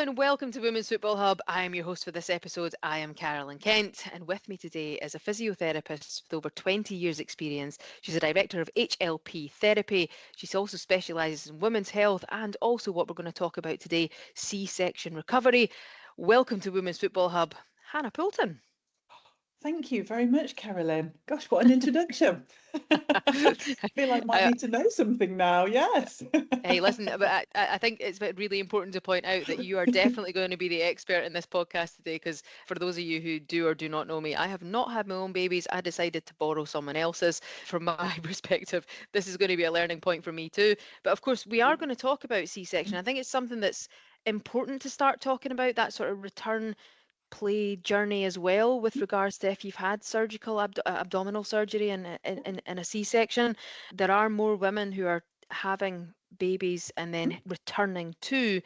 and welcome to Women's Football Hub. I am your host for this episode. I am Carolyn Kent, and with me today is a physiotherapist with over 20 years' experience. She's a director of HLP therapy. She also specialises in women's health and also what we're going to talk about today, C-section recovery. Welcome to Women's Football Hub, Hannah Poulton. Thank you very much, Carolyn. Gosh, what an introduction. I feel like I might need to know something now. Yes. Hey, listen, but I think it's really important to point out that you are definitely going to be the expert in this podcast today, because for those of you who do or do not know me, I have not had my own babies. I decided to borrow someone else's. From my perspective, this is going to be a learning point for me too. But of course, we are going to talk about C-section. I think it's something that's important to start talking about, that sort of return play journey as well, with regards to if you've had surgical abdominal surgery and in a C-section. There are more women who are having babies and then returning to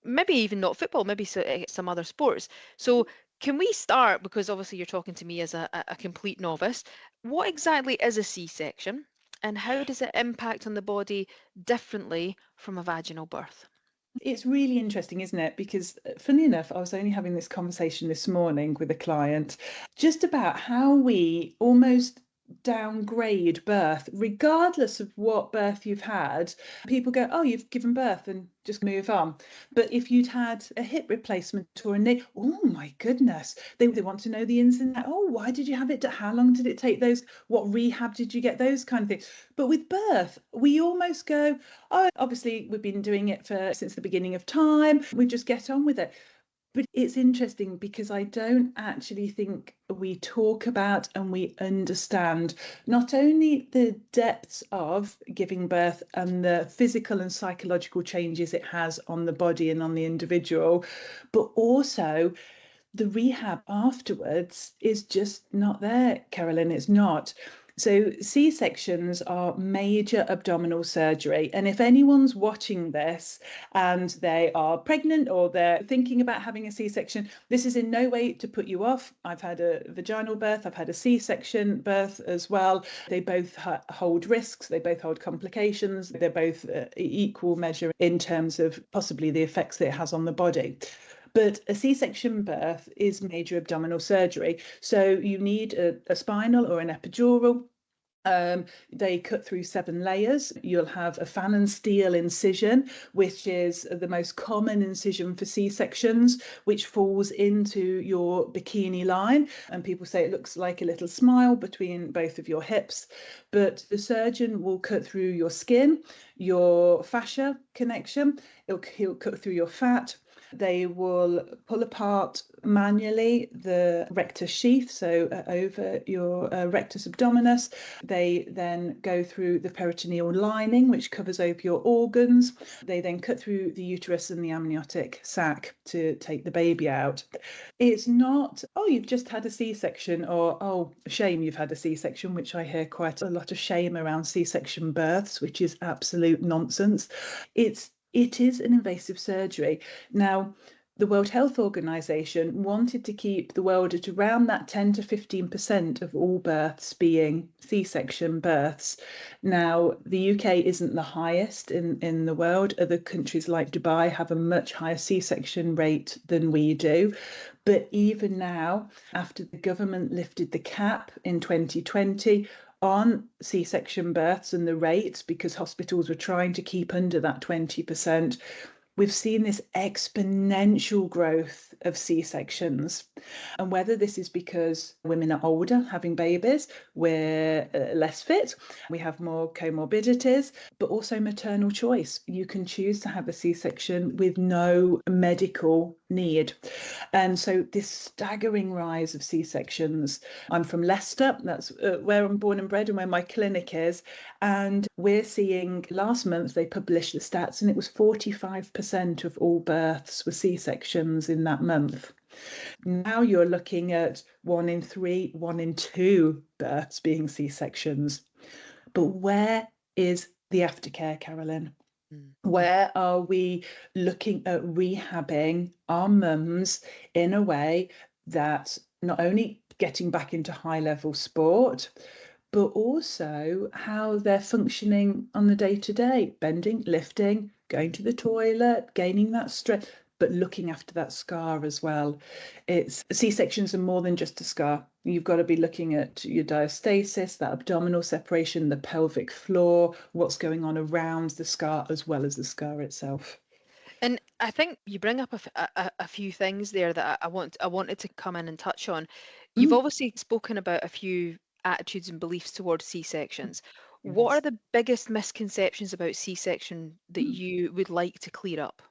maybe even not football, maybe some other sports. So can we start, because obviously you're talking to me as a complete novice, what exactly is a C-section and how does it impact on the body differently from a vaginal birth? It's really interesting, isn't it? Because funny enough, I was only having this conversation this morning with a client just about how we almost downgrade birth, regardless of what birth you've had. People go, oh, you've given birth and just move on. But if you'd had a hip replacement or a knee, oh my goodness, they want to know the ins and outs. Oh, why did you have it? How long did it take those? What rehab did you get? Those kind of things. But with birth, we almost go, oh, obviously we've been doing it since the beginning of time. We just get on with it. But it's interesting because I don't actually think we talk about and we understand not only the depths of giving birth and the physical and psychological changes it has on the body and on the individual, but also the rehab afterwards is just not there, Carolyn. It's not. So C-sections are major abdominal surgery. And if anyone's watching this and they are pregnant or they're thinking about having a C-section, this is in no way to put you off. I've had a vaginal birth. I've had a C-section birth as well. They both hold risks. They both hold complications. They're both equal measure in terms of possibly the effects that it has on the body. But a C-section birth is major abdominal surgery. So you need a spinal or an epidural. They cut through 7 layers. You'll have a fan and steel incision, which is the most common incision for C-sections, which falls into your bikini line. And people say it looks like a little smile between both of your hips. But the surgeon will cut through your skin, your fascia connection. He'll cut through your fat. They will pull apart manually the rectus sheath, so over your rectus abdominis. They then go through the peritoneal lining, which covers over your organs. They then cut through the uterus and the amniotic sac to take the baby out. It's not, oh, you've just had a C-section, or, oh, shame you've had a C-section, which I hear quite a lot of shame around C-section births, which is absolute nonsense. It is an invasive surgery. Now, the World Health Organization wanted to keep the world at around that 10 to 15% of all births being C-section births. Now, the UK isn't the highest in the world. Other countries like Dubai have a much higher C-section rate than we do. But even now, after the government lifted the cap in 2020, on C-section births and the rates, because hospitals were trying to keep under that 20%, we've seen this exponential growth of C-sections. And whether this is because women are older having babies, we're less fit, we have more comorbidities, but also maternal choice. You can choose to have a C-section with no medical need. And so this staggering rise of C-sections. I'm from Leicester, that's where I'm born and bred and where my clinic is. And we're seeing, last month they published the stats and it was 45% of all births were C-sections in that month. Now you're looking at 1 in 3, 1 in 2 births being C-sections. But where is the aftercare, Carolyn? Where are we looking at rehabbing our mums in a way that not only getting back into high level sport, but also how they're functioning on the day-to-day, bending, lifting, going to the toilet, gaining that strength, but looking after that scar as well. It's C-sections are more than just a scar. You've got to be looking at your diastasis, that abdominal separation, the pelvic floor, what's going on around the scar as well as the scar itself. And I think you bring up a few things there that I wanted to come in and touch on. You've Mm, obviously spoken about a few attitudes and beliefs towards C-sections. What are yes. the biggest misconceptions about C-section that Mm. you would like to clear up?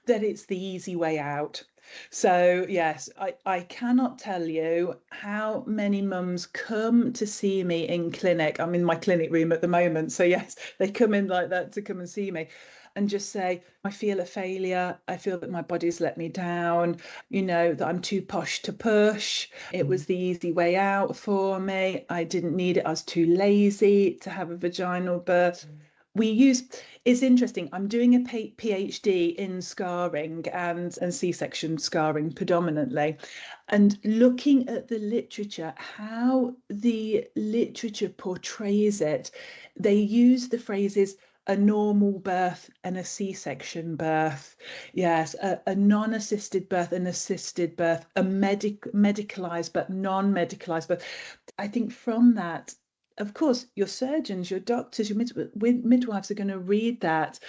That it's the easy way out. So, yes, I cannot tell you how many mums come to see me in clinic. I'm in my clinic room at the moment. So, yes, they come in like that to come and see me and just say, I feel a failure. I feel that my body's let me down, that I'm too posh to push. It was the easy way out for me. I didn't need it. I was too lazy to have a vaginal birth. We use It's interesting. I'm doing a PhD in scarring and C-section scarring predominantly, and looking at the literature, how the literature portrays it. They use the phrases a normal birth and a C-section birth. Yes, a non-assisted birth, an assisted birth, a medicalized but non-medicalized birth. I think from that, of course, your surgeons, your doctors, your midwives are going to read that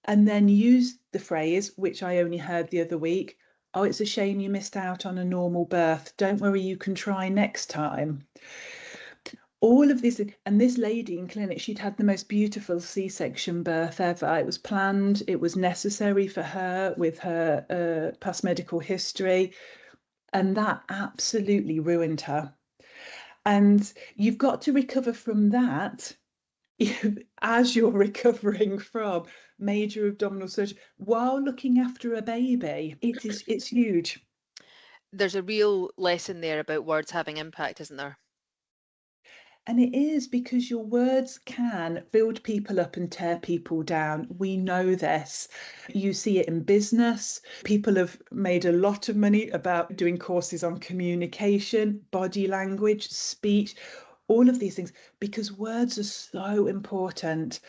and then use the phrase, which I only heard the other week, oh, it's a shame you missed out on a normal birth. Don't worry, you can try next time. All of this, and this lady in clinic, she'd had the most beautiful C-section birth ever. It was planned, it was necessary for her with her past medical history, and that absolutely ruined her. And you've got to recover from that as you're recovering from major abdominal surgery while looking after a baby. It's huge. There's a real lesson there about words having impact, isn't there? And it is because your words can build people up and tear people down. We know this. You see it in business. People have made a lot of money about doing courses on communication, body language, speech, all of these things, because words are so important.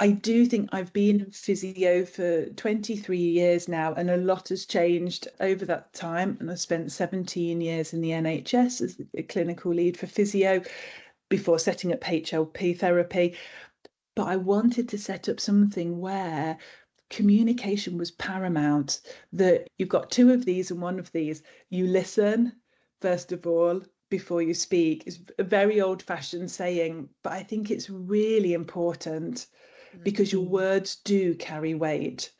I do think I've been in physio for 23 years now, and a lot has changed over that time. And I spent 17 years in the NHS as a clinical lead for physio before setting up HLP therapy. But I wanted to set up something where communication was paramount, that you've got two of these and one of these. You listen, first of all, before you speak. It's a very old fashioned saying, but I think it's really important because your words do carry weight.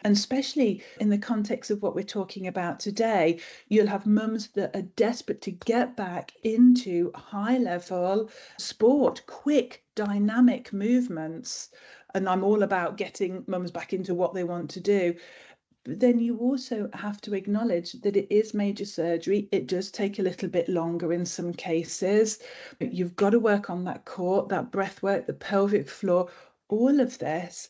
And especially in the context of what we're talking about today, you'll have mums that are desperate to get back into high level sport, quick, dynamic movements. And I'm all about getting mums back into what they want to do. But then you also have to acknowledge that it is major surgery. It does take a little bit longer in some cases. You've got to work on that core, that breath work, the pelvic floor, all of this.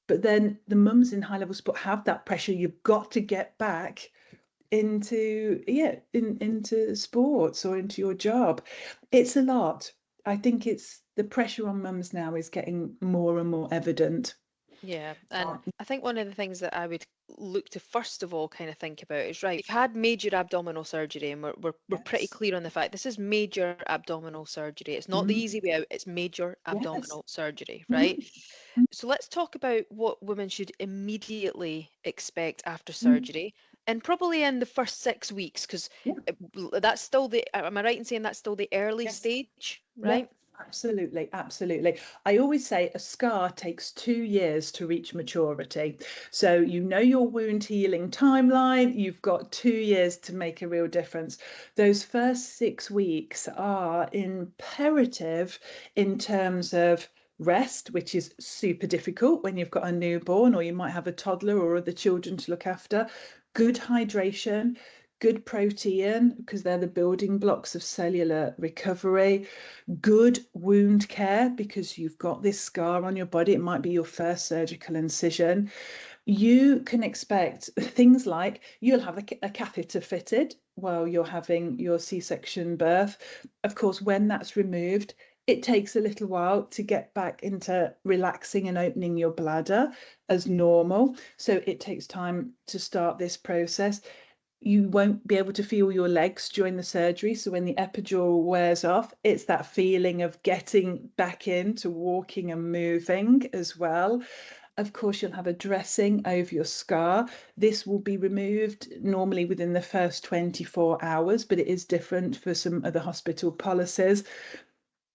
But then the mums in high level sport have that pressure. You've got to get back into sports or into your job. It's a lot. I think it's the pressure on mums now is getting more and more evident. Yeah, and I think one of the things that I would look to first of all kind of think about is right, you've had major abdominal surgery, and we're pretty Yes. clear on the fact this is major abdominal surgery. It's not the Mm, easy way out, it's major yes. abdominal surgery, right? Mm, mm, So let's talk about what women should immediately expect after mm. surgery, and probably in the first 6 weeks, because Yeah. that's still the, am I right in saying that's still the early Yes. stage, Yeah, right? absolutely, absolutely. I always say a scar takes 2 years to reach maturity. So you know your wound healing timeline, you've got 2 years to make a real difference. Those first 6 weeks are imperative in terms of rest, which is super difficult when you've got a newborn or you might have a toddler or other children to look after. Good hydration, good protein, because they're the building blocks of cellular recovery. Good wound care, because you've got this scar on your body. It might be your first surgical incision. You can expect things like you'll have a catheter fitted while you're having your C-section birth. Of course, when that's removed, It takes a little while to get back into relaxing and opening your bladder as normal. So it takes time to start this process. You won't be able to feel your legs during the surgery. So when the epidural wears off, it's that feeling of getting back into walking and moving as well. Of course, you'll have a dressing over your scar. This will be removed normally within the first 24 hours, but it is different for some of the hospital policies.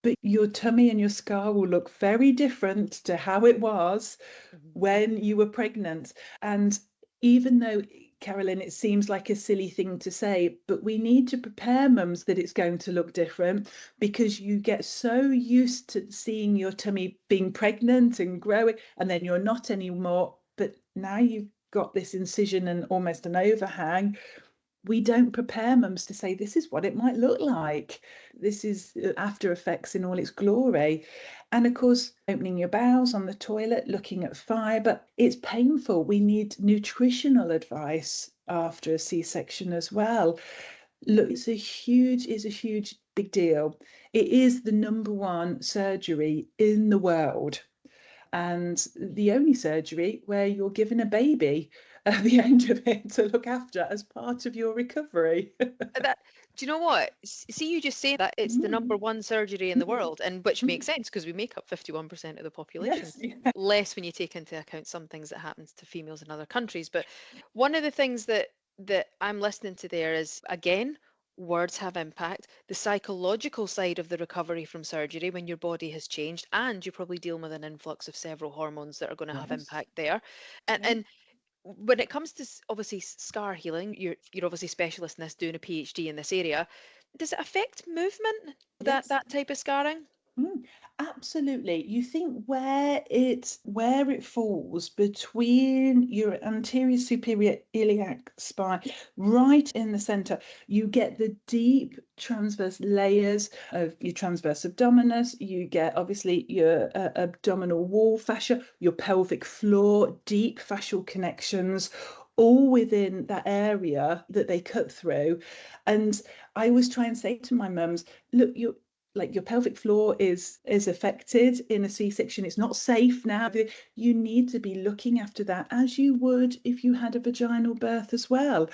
But your tummy and your scar will look very different to how it was Mhm. when you were pregnant. And even though, Carolyn, it seems like a silly thing to say, but we need to prepare mums that it's going to look different, because you get so used to seeing your tummy being pregnant and growing, and then you're not anymore. But now you've got this incision and almost an overhang. We don't prepare mums to say this is what it might look like. This is after effects in all its glory. And of course, opening your bowels on the toilet, looking at fibre, it's painful. We need nutritional advice after a C-section as well. Look, it's a huge big deal. It is the number one surgery in the world, and the only surgery where you're given a baby at the end of it to look after as part of your recovery. That, do you know what? See, you just say that it's the number Mm. one surgery in the world, and which Mm. makes sense because we make up 51% of the population. Yes, yeah. Less when you take into account some things that happens to females in other countries. But one of the things that I'm listening to there is, again, words have impact. The psychological side of the recovery from surgery when your body has changed, and you're probably dealing with an influx of several hormones that are going to have Yes. impact there. And Yeah. and when it comes to obviously scar healing, you're obviously specialist in this, doing a PhD in this area. Does it affect movement, that Yes. that type of scarring? Mm, absolutely. You think where it falls between your anterior superior iliac spine, right in the center, you get the deep transverse layers of your transverse abdominis. You get obviously your abdominal wall fascia, your pelvic floor, deep fascial connections, all within that area that they cut through. And I always try and say to my mums, look, your pelvic floor is affected in a C-section. It's not safe now. You need to be looking after that as you would if you had a vaginal birth as well.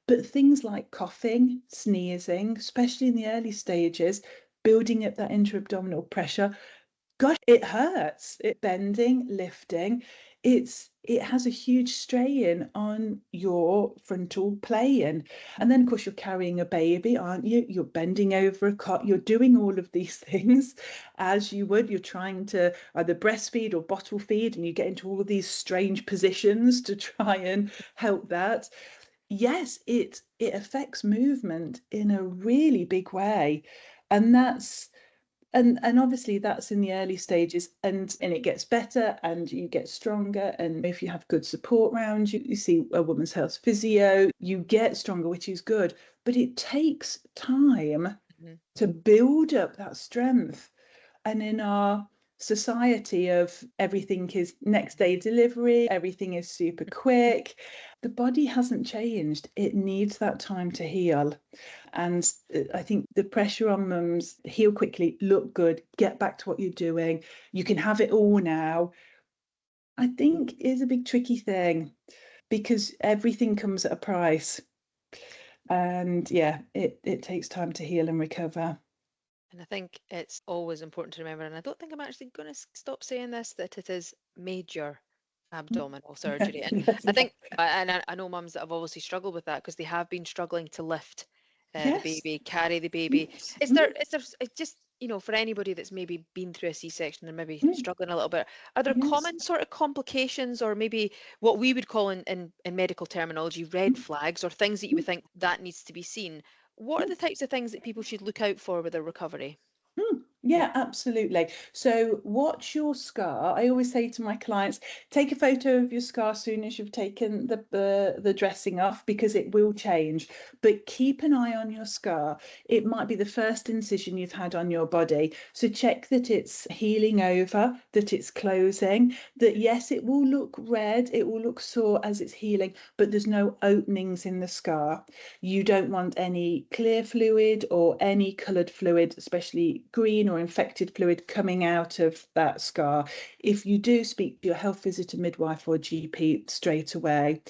But things like coughing, sneezing, especially in the early stages, building up that intra-abdominal pressure, gosh, it hurts. It bending, lifting. It has a huge strain on your frontal plane. And then of course you're carrying a baby, aren't you? You're bending over a cot, you're doing all of these things as you would. You're trying to either breastfeed or bottle feed, and you get into all of these strange positions to try and help that. Yes, it affects movement in a really big way. And obviously that's in the early stages, and it gets better and you get stronger, and if you have good support around you, you see a woman's health physio, you get stronger, which is good. But it takes time Mhm. to build up that strength. And in our society of everything is next day delivery, everything is super quick, the body hasn't changed. It needs that time to heal. And I think the pressure on mums, heal quickly, look good, get back to what you're doing, you can have it all now, I think is a big tricky thing, because everything comes at a price. And yeah, it takes time to heal and recover. And I think it's always important to remember, and I don't think I'm actually going to stop saying this, that it is major abdominal surgery. And Yes, I yeah. think, and I know mums that have obviously struggled with that because they have been struggling to lift the Yes. baby, carry the baby. Yes. It's just, for anybody that's maybe been through a C-section and maybe Mm. struggling a little bit, are there Yes. common sort of complications, or maybe what we would call in medical terminology red Mm. flags, or things that you would think that needs to be seen? What are Mm. the types of things that people should look out for with their recovery? Yeah, absolutely. So watch your scar. I always say to my clients, take a photo of your scar as soon as you've taken the dressing off, because it will change. But keep an eye on your scar. It might be the first incision you've had on your body. So check that it's healing over, that it's closing, that yes, it will look red, it will look sore as it's healing, but there's no openings in the scar. You don't want any clear fluid or any coloured fluid, especially green or infected fluid coming out of that scar. If you do speak to your health visitor, midwife or GP straight away,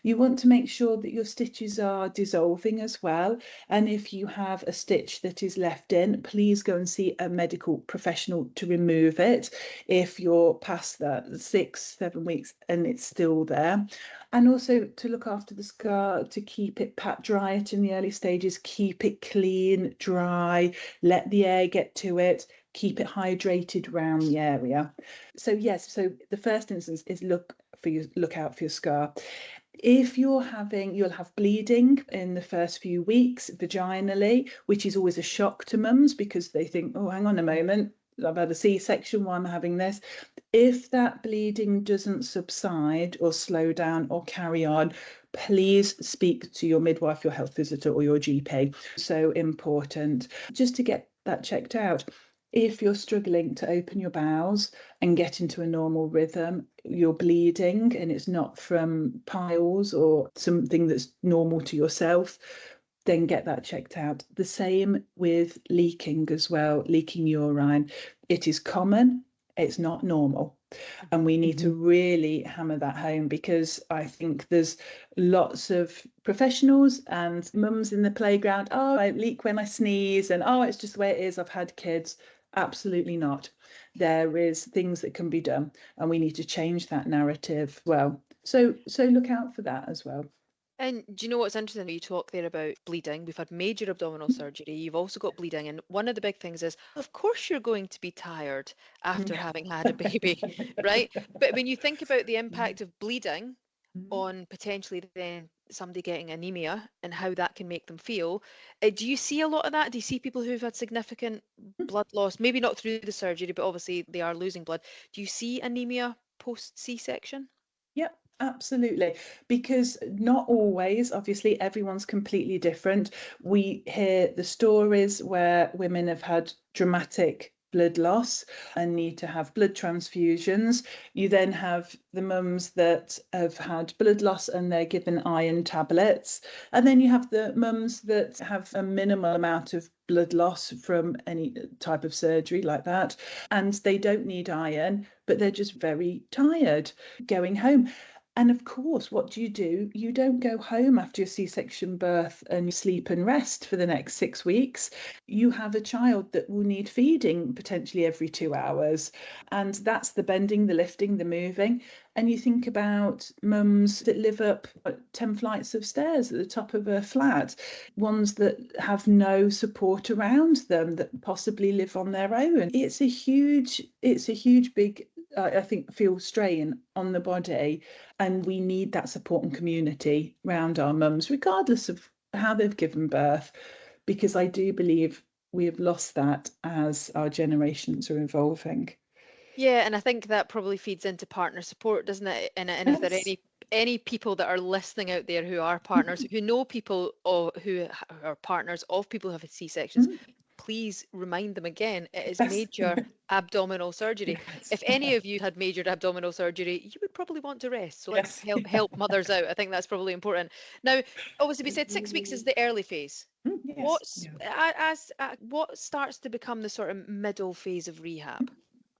you want to make sure that your stitches are dissolving as well. And if you have a stitch that is left in, please go and see a medical professional to remove it. If you're past that 6-7 weeks and it's still there. And also to look after the scar, to keep it pat dry it in the early stages, keep it clean, dry, let the air get to it, keep it hydrated around the area. So yes, so the first instance is look out for your scar. If you'll have bleeding in the first few weeks vaginally, which is always a shock to mums because they think, oh, hang on a moment, I've had a C-section, why am I having this? If that bleeding doesn't subside or slow down or carry on, please speak to your midwife, your health visitor, or your GP. So important just to get that checked out. If you're struggling to open your bowels and get into a normal rhythm, you're bleeding and it's not from piles or something that's normal to yourself, then get that checked out. The same with leaking as well, leaking urine. It is common, it's not normal. And we need to really hammer that home because I think there's lots of professionals and mums in the playground. Oh, I leak when I sneeze, and oh, it's just the way it is. I've had kids. Absolutely not. There is things that can be done, and we need to change that narrative. Well, so look out for that as well. And do you know what's interesting? You talk there about bleeding. We've had major abdominal surgery. You've also got bleeding. And one of the big things is, of course, you're going to be tired after having had a baby, right? But when you think about the impact of bleeding on potentially then somebody getting anemia and how that can make them feel, do you see a lot of that? Do you see people who've had significant blood loss, maybe not through the surgery, but obviously they are losing blood? Do you see anemia post C-section? Yep, absolutely. Because not always, obviously, everyone's completely different. We hear the stories where women have had dramatic blood loss and need to have blood transfusions. You then have the mums that have had blood loss and they're given iron tablets. And then you have the mums that have a minimal amount of blood loss from any type of surgery like that. And they don't need iron, but they're just very tired going home. And of course, what do? You don't go home after your C-section birth and you sleep and rest for the next 6 weeks. You have a child that will need feeding potentially every 2 hours. And that's the bending, the lifting, the moving. And you think about mums that live up 10 flights of stairs at the top of a flat, ones that have no support around them, that possibly live on their own. It's a huge, big, I think, feel strain on the body. And we need that support and community around our mums, regardless of how they've given birth, because I do believe we have lost that as our generations are evolving. Yeah, and I think that probably feeds into partner support, doesn't it? And if there are Yes. any people that are listening out there who are partners, who know people or are partners of people who have had C-sections, Mm. please remind them again, it is Yes. major abdominal surgery. Yes. If any of you had major abdominal surgery, you would probably want to rest. So let's Yes. help mothers out. I think that's probably important. Now, obviously, we said 6 weeks is the early phase. Yes. What's Yeah. what starts to become the sort of middle phase of rehab?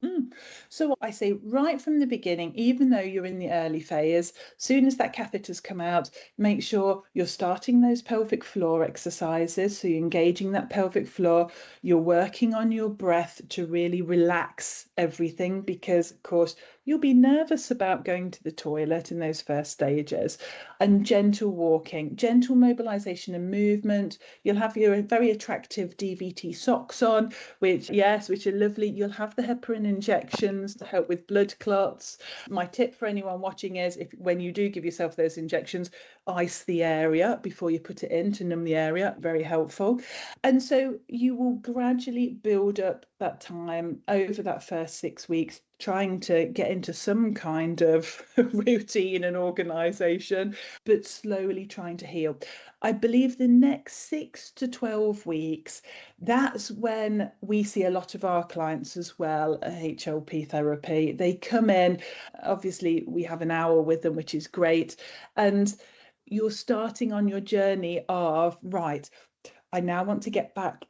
Mm. So I say right from the beginning, even though you're in the early phase, soon as that catheter's come out, make sure you're starting those pelvic floor exercises. So you're engaging that pelvic floor, you're working on your breath to really relax everything, because of course you'll be nervous about going to the toilet in those first stages. And gentle walking, gentle mobilization and movement. You'll have your very attractive DVT socks on, which, yes, which are lovely. You'll have the heparin injections to help with blood clots. My tip for anyone watching is, if when you do give yourself those injections, ice the area before you put it in to numb the area. Very helpful. And so you will gradually build up that time over that first 6 weeks, trying to get into some kind of routine and organization, but slowly trying to heal. I believe the next 6 to 12 weeks, that's when we see a lot of our clients as well, HLP therapy. They come in, obviously we have an hour with them, which is great. And you're starting on your journey of, right, I now want to get back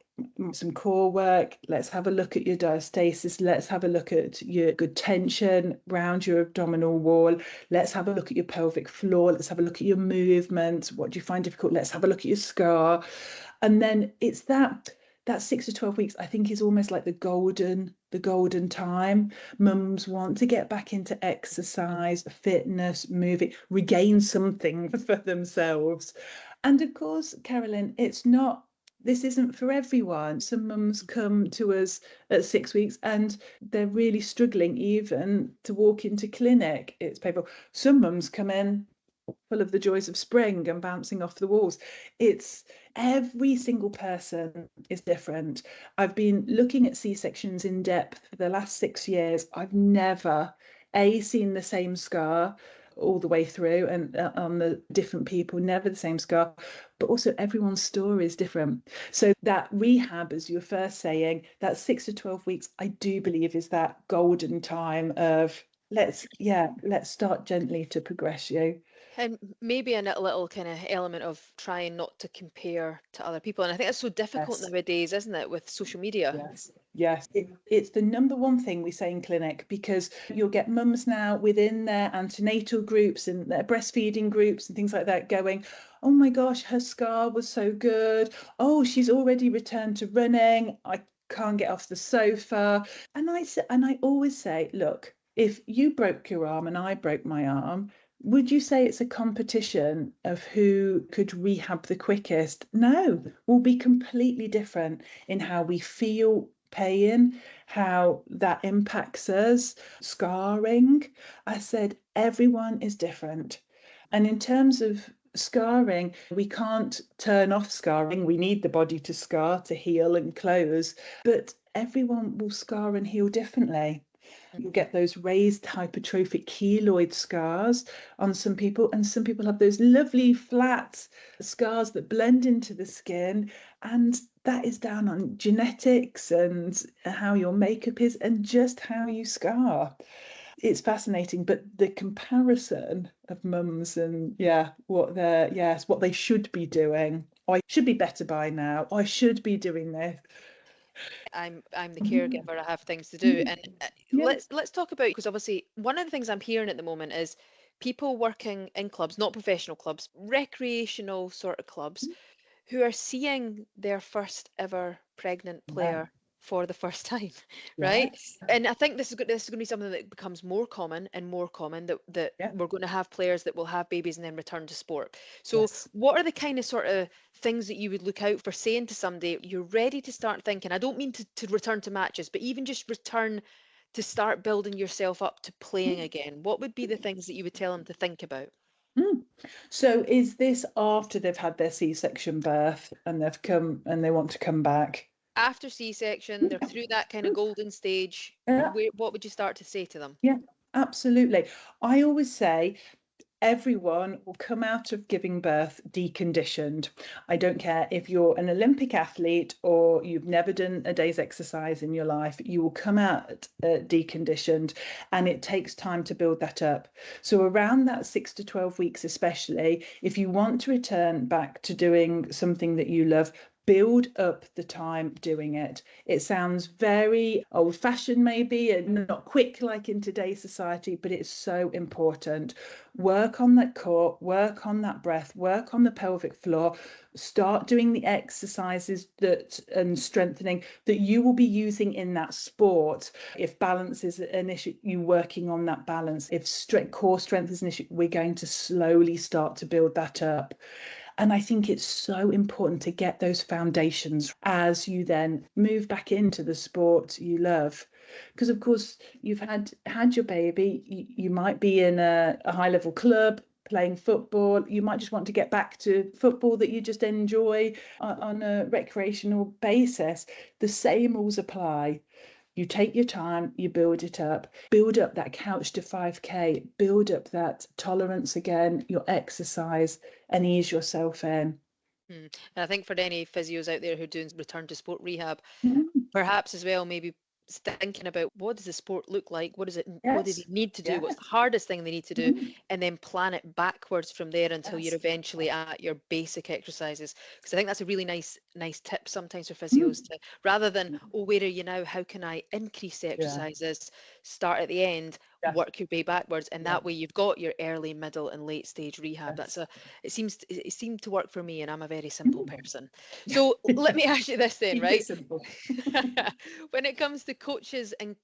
some core work. Let's have a look at your diastasis. Let's have a look at your good tension around your abdominal wall. Let's have a look at your pelvic floor. Let's have a look at your movement. What do you find difficult? Let's have a look at your scar. And then it's that 6 to 12 weeks, I think, is almost like the golden time. Mums want to get back into exercise, fitness, moving, regain something for themselves. And of course, Carolyn, this isn't for everyone. Some mums come to us at 6 weeks and they're really struggling even to walk into clinic. It's painful. Some mums come in full of the joys of spring and bouncing off the walls. It's every single person is different. I've been looking at C-sections in depth for the last 6 years. I've never seen the same scar all the way through, and on the different people, never the same scar, but also everyone's story is different. So that rehab, as you were first saying, that 6 to 12 weeks, I do believe is that golden time of let's start gently to progress you. And maybe a little kind of element of trying not to compare to other people. And I think that's so difficult Yes. nowadays, isn't it, with social media? Yes, yes. It's the number one thing we say in clinic, because you'll get mums now within their antenatal groups and their breastfeeding groups and things like that going, oh my gosh, her scar was so good. Oh, she's already returned to running. I can't get off the sofa. And I always say, look, if you broke your arm and I broke my arm, would you say it's a competition of who could rehab the quickest? No, we'll be completely different in how we feel pain, how that impacts us, scarring. I said, everyone is different. And in terms of scarring, we can't turn off scarring. We need the body to scar, to heal and close, but everyone will scar and heal differently. You'll get those raised hypertrophic keloid scars on some people, and some people have those lovely flat scars that blend into the skin. And that is down on genetics and how your makeup is and just how you scar. It's fascinating, but the comparison of mums and what they should be doing. I should be better by now. I should be doing this. I'm the Mm, caregiver. I have things to do, mm, and yeah. let's talk about, because obviously one of the things I'm hearing at the moment is people working in clubs, not professional clubs, recreational sort of clubs, who are seeing their first ever pregnant Yeah. player for the first time, right? Yes. And I think this is going to be something that becomes more common and more common, that Yeah. we're going to have players that will have babies and then return to sport. So Yes. what are the kind of sort of things that you would look out for, saying to somebody you're ready to start thinking, I don't mean to return to matches, but even just return to start building yourself up to playing again? What would be the things that you would tell them to think about? Mm. So is this after they've had their C-section birth and they've come and they want to come back? After C-section, they're through that kind of golden stage. Yeah, What would you start to say to them? yeah, absolutely. I always say everyone will come out of giving birth deconditioned. I don't care if you're an Olympic athlete or you've never done a day's exercise in your life, you will come out deconditioned, and it takes time to build that up. So, around that 6 to 12 weeks, especially, if you want to return back to doing something that you love, build up the time doing it. It sounds very old fashioned, maybe, and not quick like in today's society, but it's so important. Work on that core, work on that breath, work on the pelvic floor, start doing the exercises that and strengthening that you will be using in that sport. If balance is an issue, you working on that balance. If core strength is an issue, we're going to slowly start to build that up. And I think it's so important to get those foundations as you then move back into the sport you love. Because of course you've had your baby, you might be in a high level club playing football. You might just want to get back to football that you just enjoy on a recreational basis. The same rules apply. You take your time, you build up that couch to 5K, build up that tolerance again, your exercise, and ease yourself in. And I think for any physios out there who are doing return to sport rehab, Mhm. perhaps as well, maybe thinking about what does the sport look like, what do they Yes. need to do, what's Yes. the hardest thing they need to do, Mm, and then plan it backwards from there until you're yes. eventually at your basic exercises. Because I think that's a really nice tip sometimes for physios Mm, to, rather than, oh, where are you now, how can I increase the yeah. exercises, start at the end, Yes. work your way backwards, and Yeah. that way you've got your early, middle, and late stage rehab. Yes. It seemed to work for me, and I'm a very simple Mm. person. So let me ask you this then, Keep it right? simple. When it comes to coaches and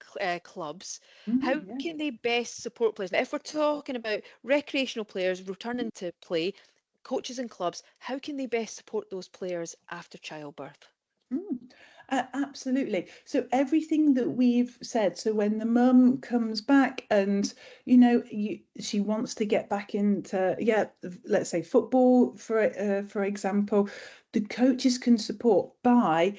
clubs, how Yeah. can they best support players? Now, if we're talking about recreational players returning to play, coaches and clubs, how can they best support those players after childbirth? Mm, absolutely. So everything that we've said, so when the mum comes back and she wants to get back into, yeah, let's say football for example, the coaches can support by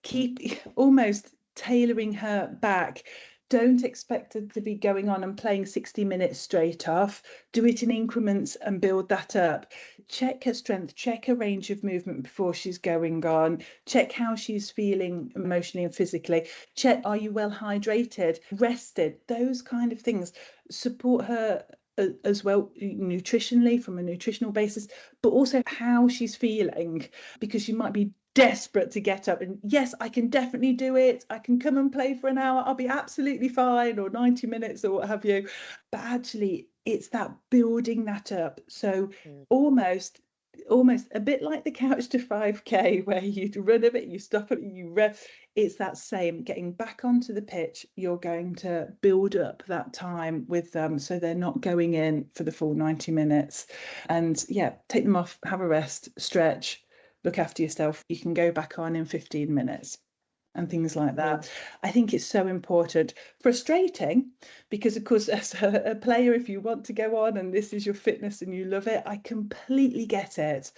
keep almost tailoring her back. Don't expect her to be going on and playing 60 minutes straight off. Do it in increments and build that up. Check her strength, check her range of movement before she's going on. Check how she's feeling emotionally and physically. Check, are you well hydrated, rested? Those kind of things. Support her as well nutritionally from a nutritional basis, but also how she's feeling, because she might be desperate to get up and yes, I can definitely do it, I can come and play for an hour, I'll be absolutely fine, or 90 minutes or what have you. But actually it's that building that up. So Mm. almost a bit like the couch to 5k where you run a bit, you stop it, you rest. It's that same, getting back onto the pitch, you're going to build up that time with them so they're not going in for the full 90 minutes. And yeah, take them off, have a rest, stretch, look after yourself. You can go back on in 15 minutes and things like that. I think it's so important. Frustrating because, of course, as a player, if you want to go on and this is your fitness and you love it, I completely get it.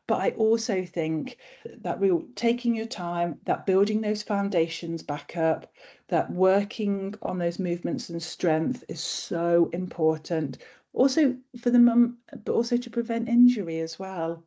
But I also think that real taking your time, that building those foundations back up, that working on those movements and strength is so important. Also for the mum, but also to prevent injury as well.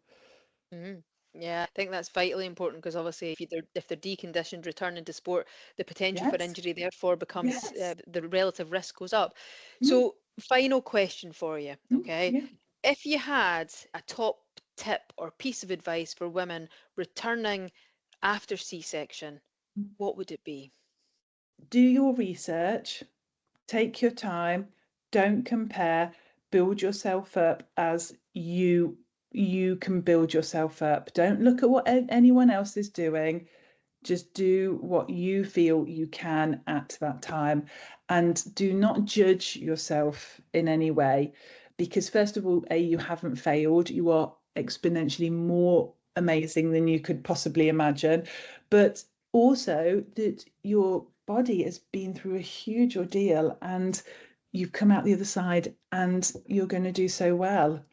Mhm. Yeah, I think that's vitally important because obviously if they're deconditioned, returning to sport, the potential for Yes, injury therefore becomes yes. the relative risk goes up. Mm, So, final question for you, okay? yeah. If you had a top tip or piece of advice for women returning after C-section, what would it be? Do your research, take your time, don't compare, build yourself up as you can build yourself up. Don't look at what anyone else is doing. Just do what you feel you can at that time, and do not judge yourself in any way, because first of all, you haven't failed, you are exponentially more amazing than you could possibly imagine, but also that your body has been through a huge ordeal and you've come out the other side and you're going to do so well.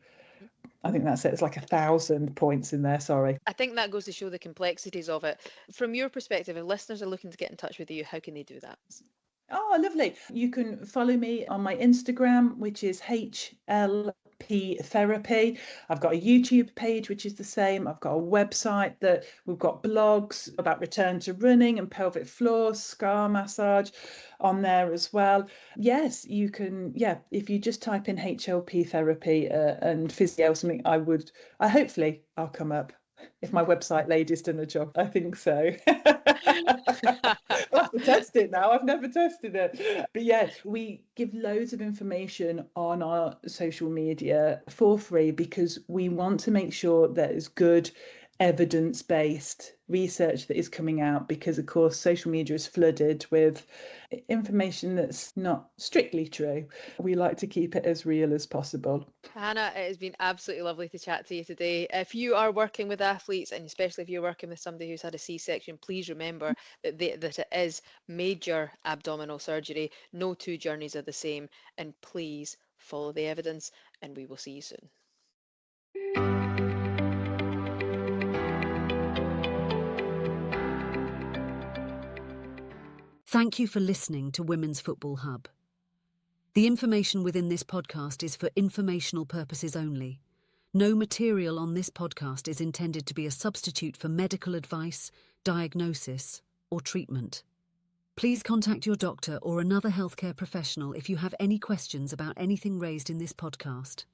I think that's it. It's like 1,000 points in there, sorry. I think that goes to show the complexities of it. From your perspective, if listeners are looking to get in touch with you, how can they do that? Oh, lovely. You can follow me on my Instagram, which is HLP Therapy. I've got a YouTube page, which is the same. I've got a website that we've got blogs about return to running and pelvic floor, scar massage on there as well. Yes, you can. Yeah, if you just type in HLP Therapy and physio something, I hopefully I'll come up. If my website lady's done a job, I think so. I'll have to test it now. I've never tested it. But yeah, we give loads of information on our social media for free because we want to make sure there's good evidence-based research that is coming out, because of course social media is flooded with information that's not strictly true. We like to keep it as real as possible. Hannah, it has been absolutely lovely to chat to you today. If you are working with athletes, and especially if you're working with somebody who's had a C-section, please remember that it is major abdominal surgery. No two journeys are the same. And please follow the evidence, and we will see you soon. Thank you for listening to Women's Football Hub. The information within this podcast is for informational purposes only. No material on this podcast is intended to be a substitute for medical advice, diagnosis, or treatment. Please contact your doctor or another healthcare professional if you have any questions about anything raised in this podcast.